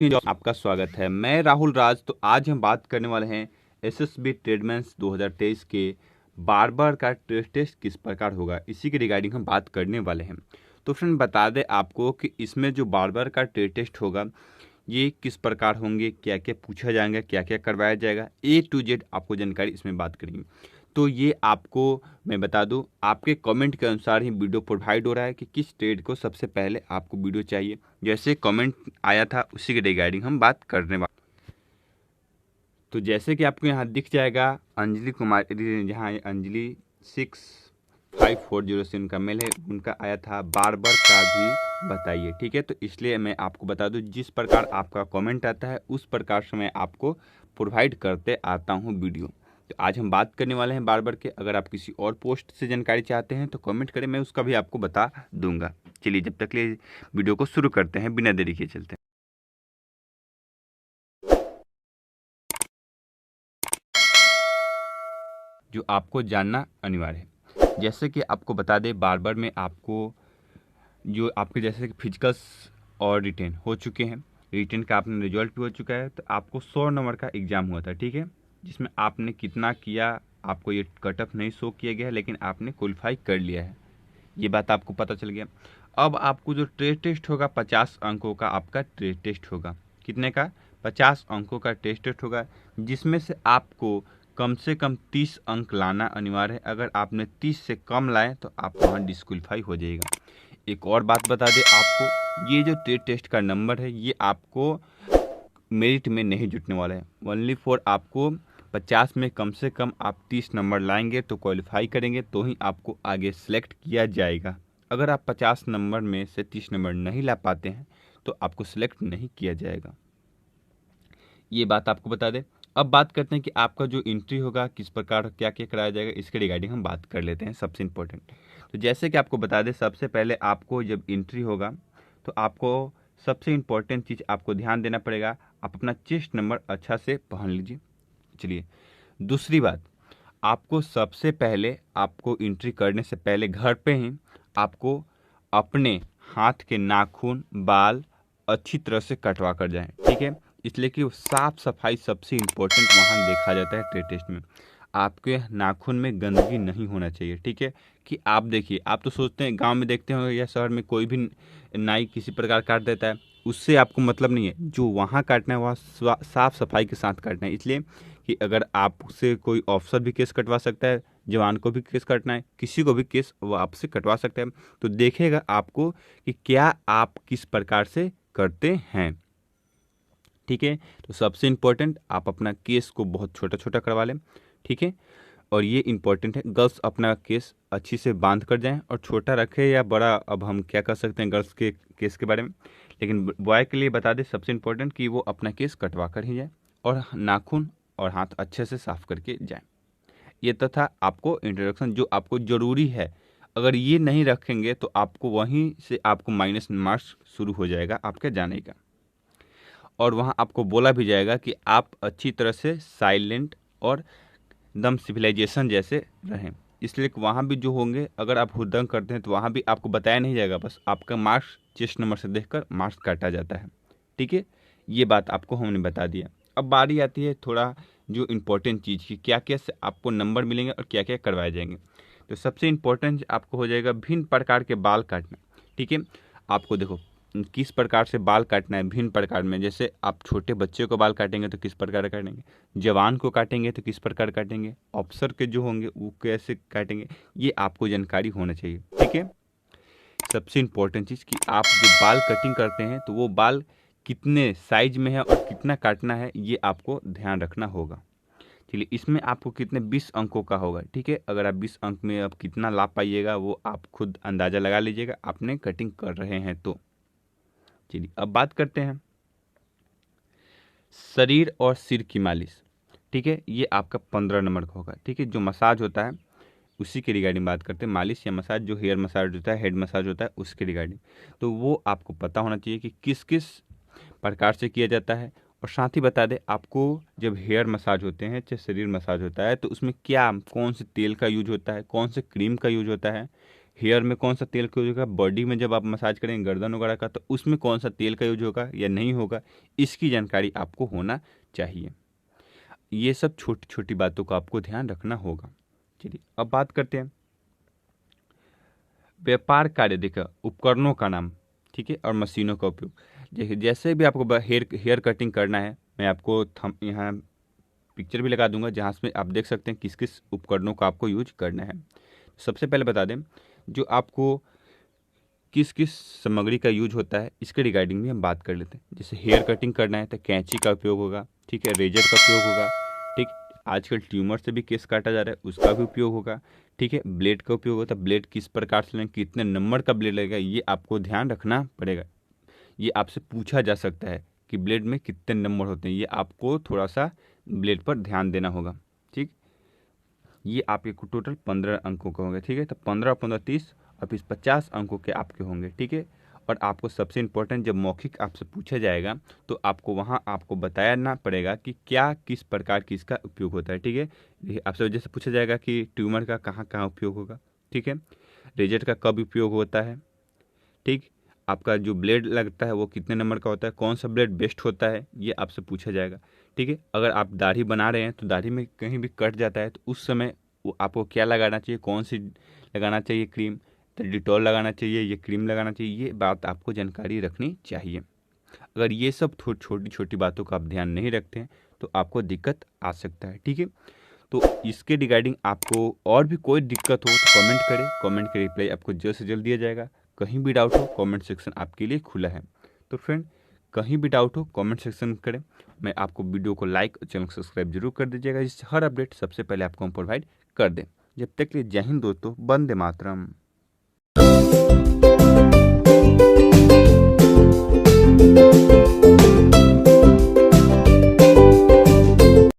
आपका स्वागत है। मैं राहुल राज। तो आज हम बात करने वाले हैं एसएसबी ट्रेडमेंस 2023 के बार का टेस्ट किस प्रकार होगा, इसी के रिगार्डिंग हम बात करने वाले हैं। तो फ्रेंड बता दें आपको कि इसमें जो बार का टेस्ट होगा ये किस प्रकार होंगे, क्या क्या पूछा जाएगा, क्या क्या करवाया जाएगा, A to Z आपको जानकारी इसमें बात करेंगे। तो ये आपको मैं बता दूं, आपके कमेंट के अनुसार ही वीडियो प्रोवाइड हो रहा है कि किस ट्रेड को सबसे पहले आपको वीडियो चाहिए। जैसे कमेंट आया था उसी के रिगार्डिंग हम बात करने वाले। तो जैसे कि आपको यहाँ दिख जाएगा अंजलि कुमारी, जहाँ अंजलि 6540 से उनका मेल है, उनका आया था बारबर का भी बताइए। ठीक है, तो इसलिए मैं आपको बता दूं जिस प्रकार आपका कमेंट आता है उस प्रकार से मैं आपको प्रोवाइड करते आता हूं वीडियो। तो आज हम बात करने वाले हैं बारबर के। अगर आप किसी और पोस्ट से जानकारी चाहते हैं तो कमेंट करें, मैं उसका भी आपको बता दूंगा। चलिए जब तक लिए वीडियो को शुरू करते हैं, बिना देरी के चलते हैं। जो आपको जानना अनिवार्य है, जैसे कि आपको बता दें बारबर में आपको जो आपके जैसे कि फिजिकल्स और रिटेन हो चुके हैं, रिटेन का आपने रिजल्ट भी हो चुका है। तो आपको 100 नंबर का एग्ज़ाम हुआ था, ठीक है, जिसमें आपने कितना किया आपको ये कट ऑफ नहीं शो किया गया है, लेकिन आपने क्वालिफाई कर लिया है, ये बात आपको पता चल गया। अब आपको जो ट्रेड टेस्ट होगा 50 अंकों का आपका ट्रेड टेस्ट होगा। कितने का? 50 अंकों का टेस्ट टेस्ट होगा, जिसमें से आपको कम से कम 30 अंक लाना अनिवार्य है। अगर आपने 30 से कम लाए तो आप वहाँ डिस्क्वालीफाई हो जाएगा। एक और बात बता दें आपको, ये जो ट्रेड टेस्ट का नंबर है ये आपको मेरिट में नहीं जुटने वाला है। ओनली फॉर आपको 50 में कम से कम आप 30 नंबर लाएंगे तो क्वालिफाई करेंगे, तो ही आपको आगे सेलेक्ट किया जाएगा। अगर आप 50 नंबर में से 30 नंबर नहीं ला पाते हैं तो आपको सिलेक्ट नहीं किया जाएगा। ये बात आपको बता दें। अब बात करते हैं कि आपका जो एंट्री होगा किस प्रकार क्या क्या कराया जाएगा, इसके रिगार्डिंग हम बात कर लेते हैं। सबसे इम्पोर्टेंट, तो जैसे कि आपको बता दें, सबसे पहले आपको जब एंट्री होगा तो आपको सबसे इम्पोर्टेंट चीज़ आपको ध्यान देना पड़ेगा, आप अपना चेस्ट नंबर अच्छा से पहन लीजिए। चलिए, दूसरी बात, आपको सबसे पहले आपको एंट्री करने से पहले घर पे ही आपको अपने हाथ के नाखून बाल अच्छी तरह से कटवा कर जाएं, ठीक है। इसलिए कि साफ सफाई सबसे इम्पोर्टेंट वहाँ देखा जाता है ट्रेड टेस्ट में। आपके नाखून में गंदगी नहीं होना चाहिए, ठीक है। कि आप देखिए, आप तो सोचते हैं गांव में देखते होंगे या शहर में कोई भी नाई किसी प्रकार काट देता है, उससे आपको मतलब नहीं है। जो वहाँ काटना है वहाँ साफ सफाई के साथ काटना है। इसलिए कि अगर आपसे कोई ऑफिसर भी केस कटवा सकता है, जवान को भी केस कटना है, किसी को भी केस वो आपसे कटवा सकता है। तो देखेगा आपको कि क्या आप किस प्रकार से करते हैं, ठीक है। तो सबसे इम्पोर्टेंट, आप अपना केस को बहुत छोटा छोटा करवा लें, ठीक है। और ये इम्पोर्टेंट है, गर्ल्स अपना केस अच्छी से बांध कर जाएं, और छोटा रखें या बड़ा, अब हम क्या कर सकते हैं गर्ल्स के केस के बारे में। लेकिन बॉय के लिए बता दें सबसे इम्पोर्टेंट कि वो अपना केस कटवा कर ही जाए, और नाखून और हाथ अच्छे से साफ करके जाएं। ये तो था आपको इंट्रोडक्शन जो आपको ज़रूरी है। अगर ये नहीं रखेंगे तो आपको वहीं से आपको माइनस मार्क्स शुरू हो जाएगा आपके जाने का। और वहाँ आपको बोला भी जाएगा कि आप अच्छी तरह से साइलेंट और एकदम सिविलाइजेशन जैसे रहें। इसलिए कि वहाँ भी जो होंगे, अगर आप हुड़दंग करते हैं तो वहाँ भी आपको बताया नहीं जाएगा, बस आपका मार्क्स चेस्ट नंबर से देखकर मार्क्स काटा जाता है, ठीक है। ये बात आपको हमने बता दिया। अब बारी आती है थोड़ा जो इम्पोर्टेंट चीज़ की, क्या क्या से आपको नंबर मिलेंगे और क्या क्या करवाए जाएंगे। तो सबसे इम्पोर्टेंट आपको हो जाएगा भिन्न प्रकार के बाल काटना, ठीक है। आपको देखो किस प्रकार से बाल काटना है भिन्न प्रकार में। जैसे आप छोटे बच्चे को बाल काटेंगे तो किस प्रकार काटेंगे, जवान को काटेंगे तो किस प्रकार काटेंगे, ऑफिसर के जो होंगे वो कैसे काटेंगे, ये आपको जानकारी होना चाहिए, ठीक है। सबसे इम्पोर्टेंट चीज़ कि आप जो बाल कटिंग करते हैं तो वो बाल कितने साइज में है और कितना काटना है, ये आपको ध्यान रखना होगा। चलिए, इसमें आपको कितने 20 अंकों का होगा, ठीक है। अगर आप 20 अंक में अब कितना ला पाइएगा वो आप खुद अंदाज़ा लगा लीजिएगा, आपने कटिंग कर रहे हैं तो। चलिए, अब बात करते हैं शरीर और सिर की मालिश, ठीक है। ये आपका 15 नंबर का होगा, ठीक है। जो मसाज होता है उसी के रिगार्डिंग बात करते हैं। मालिश या मसाज, जो हेयर मसाज होता है, हेड मसाज होता है, उसके रिगार्डिंग तो वो आपको पता होना चाहिए कि किस किस प्रकार से किया जाता है। और साथ ही बता दें आपको, जब हेयर मसाज होते हैं चाहे शरीर मसाज होता है तो उसमें क्या कौन से तेल का यूज होता है, कौन से क्रीम का यूज होता है, हेयर में कौन सा तेल का यूज होगा, बॉडी में जब आप मसाज करेंगे गर्दन वगैरह का तो उसमें कौन सा तेल का यूज होगा या नहीं होगा, इसकी जानकारी आपको होना चाहिए। ये सब छोटी छोटी बातों का आपको ध्यान रखना होगा। चलिए अब बात करते हैं व्यापार कार्य देखा उपकरणों का नाम, ठीक है, और मशीनों का उपयोग। जैसे भी आपको हेयर कटिंग करना है, मैं आपको यहाँ पिक्चर भी लगा दूंगा जहाँ में आप देख सकते हैं किस किस उपकरणों का आपको यूज करना है। सबसे पहले बता दें जो आपको किस किस सामग्री का यूज होता है इसके रिगार्डिंग भी हम बात कर लेते हैं। जैसे हेयर कटिंग करना है तो कैंची का उपयोग होगा, ठीक है, रेजर का उपयोग होगा, ठीक, आजकल ट्यूमर से भी केस काटा जा रहा है उसका भी उपयोग होगा, ठीक है, ब्लेड का उपयोग होता है, ब्लेड किस प्रकार से लें, कितने नंबर का ब्लेड लगेगा ये आपको ध्यान रखना पड़ेगा। ये आपसे पूछा जा सकता है कि ब्लेड में कितने नंबर होते हैं, ये आपको थोड़ा सा ब्लेड पर ध्यान देना होगा, ठीक। ये आपके टोटल 15 अंकों का होंगे, ठीक है, तो 15 15 30 और फिर 50 अंकों के आपके होंगे, ठीक है। और आपको सबसे इम्पोर्टेंट जब मौखिक आपसे पूछा जाएगा तो आपको वहाँ आपको बताना पड़ेगा कि क्या किस प्रकार की इसका उपयोग होता है, ठीक है। आपसे जैसे पूछा जाएगा कि ट्यूमर का कहाँ कहाँ उपयोग होगा, ठीक है, रेजर का कब उपयोग होता है, ठीक, आपका जो ब्लेड लगता है वो कितने नंबर का होता है, कौन सा ब्लेड बेस्ट होता है, ये आपसे पूछा जाएगा, ठीक है। अगर आप दाढ़ी बना रहे हैं तो दाढ़ी में कहीं भी कट जाता है तो उस समय वो आपको क्या लगाना चाहिए, कौन सी लगाना चाहिए क्रीम, तो डिटॉल लगाना चाहिए, ये क्रीम लगाना चाहिए, ये बात आपको जानकारी रखनी चाहिए। अगर ये सब छोटी छोटी बातों का आप ध्यान नहीं रखते हैं तो आपको दिक्कत आ सकता है, ठीक है। तो इसके रिगार्डिंग आपको और भी कोई दिक्कत हो तो कमेंट करें, कमेंट का रिप्लाई आपको जल्द से जल्द दिया जाएगा। कहीं भी डाउट हो कमेंट सेक्शन आपके लिए खुला है। तो फ्रेंड कहीं भी डाउट हो कमेंट सेक्शन में करें। मैं आपको वीडियो को लाइक और चैनल को सब्सक्राइब जरूर कर दीजिएगा जिससे हर अपडेट सबसे पहले आपको हम प्रोवाइड कर दें। जब तक के लिए जय हिंद दोस्तों, वंदे मातरम।